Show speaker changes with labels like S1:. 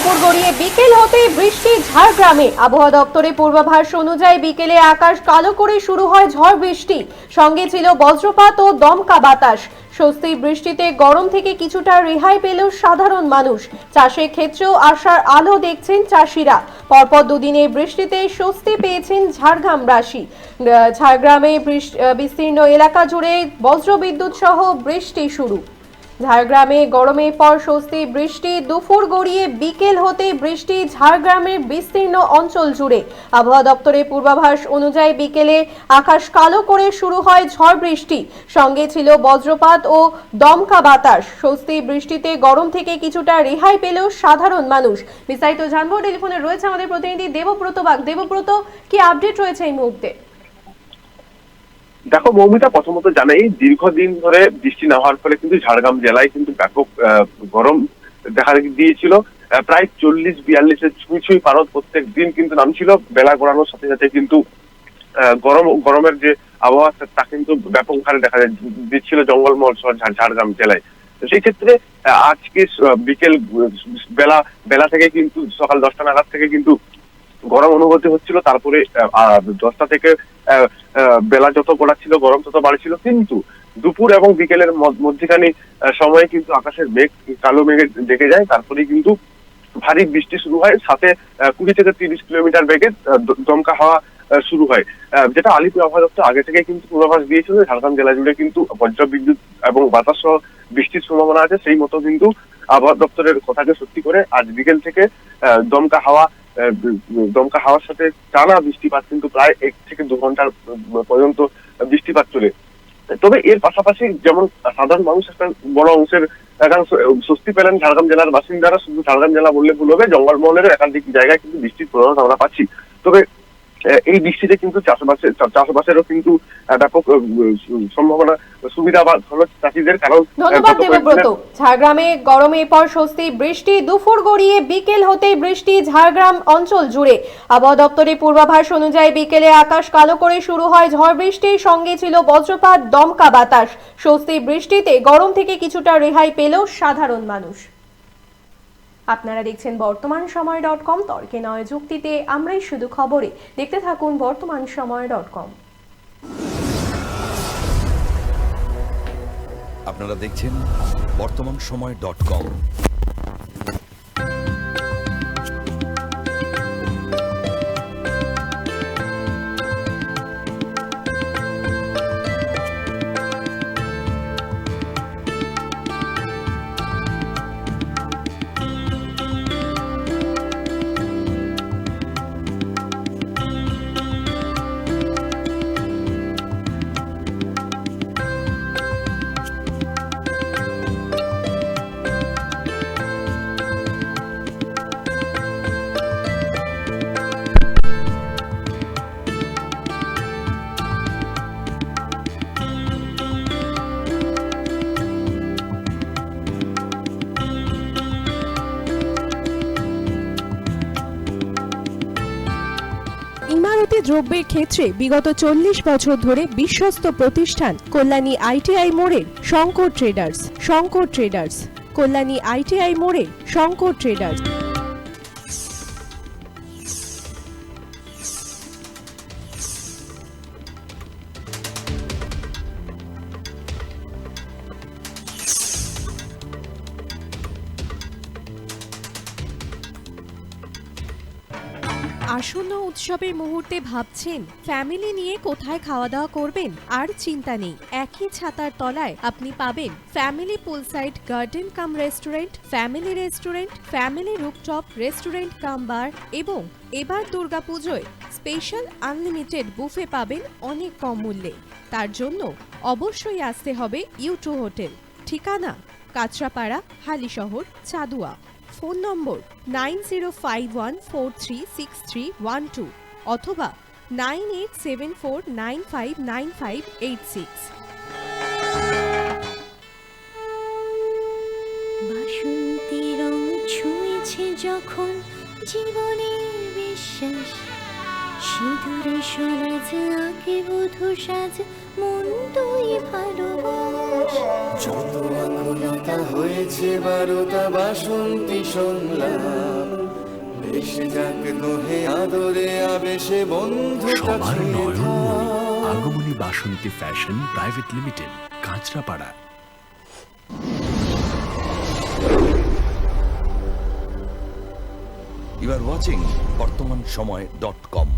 S1: দুপুর গড়িয়ে বিকেল হতেই বৃষ্টি ঝাড়গ্রামে। আবহাওয়া দপ্তরের পূর্বাভাস অনুযায়ী বিকেলে আকাশ কালো করে শুরু হয় ঝড় বৃষ্টি, সঙ্গে ছিল বজ্রপাত ও দমকা বাতাস। স্বস্তির বৃষ্টিতে গরম থেকে কিছুটা রেহাই পেল সাধারণ মানুষ। চাষের ক্ষেত্রেও আশার আলো দেখছেন চাষিরা। পরপর দুদিনের বৃষ্টিতে স্বস্তি পেয়েছেন ঝাড়গ্রামবাসী। ঝাড়গ্রামে বিস্তীর্ণ এলাকা জুড়ে বজ্রবিদ্যুৎ সহ বৃষ্টি শুরু। ঝাড়গ্রামে গরমের পর স্বস্তি বৃষ্টি, দুপুর গড়িয়ে বিকেল হতে বৃষ্টি ঝাড়গ্রামের বিস্তীর্ণ অঞ্চল জুড়ে। আবহাওয়া দপ্তরের পূর্বাভাস অনুযায়ী বিকেলে আকাশ কালো করে শুরু হয় ঝড় বৃষ্টি, সঙ্গে ছিল বজ্রপাত ও দমকা বাতাস। স্বস্তি বৃষ্টিতে গরম থেকে কিছুটা রেহাই পেল সাধারণ মানুষ। বিস্তারিত জানবো, টেলিফোনে রয়েছে আমাদের প্রতিনিধি দেবব্রত বাগ। দেবব্রত, কি আপডেট রয়েছে এই মুহূর্তে?
S2: দেখো মৌমিতা, প্রথমত জানাই দীর্ঘদিন ধরে বৃষ্টি না হওয়ার ফলে কিন্তু ঝাড়গ্রাম জেলায় কিন্তু ব্যাপক গরম দেখা দিয়েছিল। প্রায় 40-42-এর ছুঁই পারদ প্রত্যেক দিন কিন্তু নামছিল। বেলা গড়ানোর সাথে সাথে কিন্তু গরমের যে আবহাওয়া তা কিন্তু ব্যাপক হারে দেখা দিচ্ছিল জঙ্গলমহল শহর ঝাড়গ্রাম জেলায়। সেই ক্ষেত্রে আজকে বিকেল বেলা থেকে কিন্তু সকাল 10টা নাগাদ থেকে কিন্তু গরম অনুভূতি হচ্ছিল। তারপরে 10টা থেকে বেলা যত গড়াচ্ছিল গরম তত বাড়ছিল, কিন্তু দুপুর এবং বিকেলের মধ্যখানে সময়ে কিন্তু আকাশের মেঘ কালো মেঘে ডেকে যায়। তারপরে কিন্তু ভারী বৃষ্টি শুরু হয়, সাথে 20 থেকে 30 কিলোমিটার বেগে দমকা হাওয়া শুরু হয়। যেটা আলিপুর আবহাওয়া দপ্তর আগে থেকে কিন্তু পূর্বাভাস দিয়েছিল ঝাড়গ্রাম জেলা জুড়ে কিন্তু বজ্রবিদ্যুৎ এবং বাতাস সহ বৃষ্টির সম্ভাবনা আছে। সেই মতো কিন্তু আবহাওয়া দপ্তরের কথাকে সত্যি করে আজ বিকেল থেকে দমকা হাওয়ার সাথে টানা বৃষ্টিপাত, কিন্তু প্রায় 1 থেকে 2 ঘন্টার পর্যন্ত বৃষ্টিপাত চলে। তবে এর পাশাপাশি যেমন সাধারণ মানুষ একটা বড় অংশের স্বস্তি পেলেন ঝাড়গ্রাম জেলার বাসিন্দারা। শুধু ঝাড়গ্রাম জেলা বললে ভুল হবে, জঙ্গলমহলের একাধিক জায়গায় কিন্তু বৃষ্টির প্রভাব আমরা পাচ্ছি। তবে এই বৃষ্টিতে কিন্তু চাষবাসেরও কিন্তু ব্যাপক সম্ভাবনা, সুবিধা বা হলো চাষিদের। কারণ
S1: ধন্যবাদ দেবব্রত। ঝাড়গ্রামে গরমের পর স্বস্তি বৃষ্টি, দুপুর গড়িয়ে বিকেল হতেই বৃষ্টি ঝাড়গ্রাম অঞ্চল জুড়ে। আবহাওয়া দপ্তরের পূর্বাভাস অনুযায়ী বিকেলে আকাশ কালো করে শুরু হয় ঝড় বৃষ্টি, সঙ্গে ছিল বজ্রপাত, দমকা বাতাস। স্বস্তি বৃষ্টিতে গরম থেকে কিছুটা রেহাই পেল সাধারণ মানুষ। আপনারা দেখছেন বর্তমান সময় .com, তর্কে নয় যুক্তিতে আমরাই শুধু খবরে। দেখতে থাকুন বর্তমান সময় .com।
S3: আপনারা দেখছেন বর্তমান সময় .com।
S4: ইমারতি দ্রব্যের ক্ষেত্রে বিগত 40 বছর ধরে বিশ্বস্ত প্রতিষ্ঠান কল্যাণী ITI মোড়ের শঙ্কর ট্রেডার্স। কল্যাণী ITI মোড়ে শঙ্কর ট্রেডার্স। আসন্ন উৎসবের মুহূর্তে ভাবছেন ফ্যামিলি নিয়ে কোথায় খাওয়া দাওয়া করবেন? আর চিন্তা নেই, একই ছাতার তলায় আপনি পাবেন family poolside garden cum restaurant, family rooftop restaurant cum bar, এবং এবার দুর্গাপুজোয় স্পেশাল আনলিমিটেড বুফে পাবেন অনেক কম মূল্যে। তার জন্য অবশ্যই আসতে হবে U2 হোটেল। ঠিকানা কাঁচরাপাড়া, হালিশহর, চাদুয়া। ফোন নম্বর 9051436312 অথবা 9874959586।
S5: বাসন্তী রং ছুঁয়েছে যখন জীবনের বিশ্বাস, সিঁদুরে সরাজ আঁকে বধূ সাজ মন তুই ভালোবাস।
S6: যত আকুলতা হয়েছে বারোটা বাসন্তী সংলাপ, বেশে যাক দোহে আদরে আবেশে বন্ধু
S7: সবার নয়নমণি আগমনী Basanti fashion private limited, Kanchrapara.
S3: You are watching BortomanShomoy.com.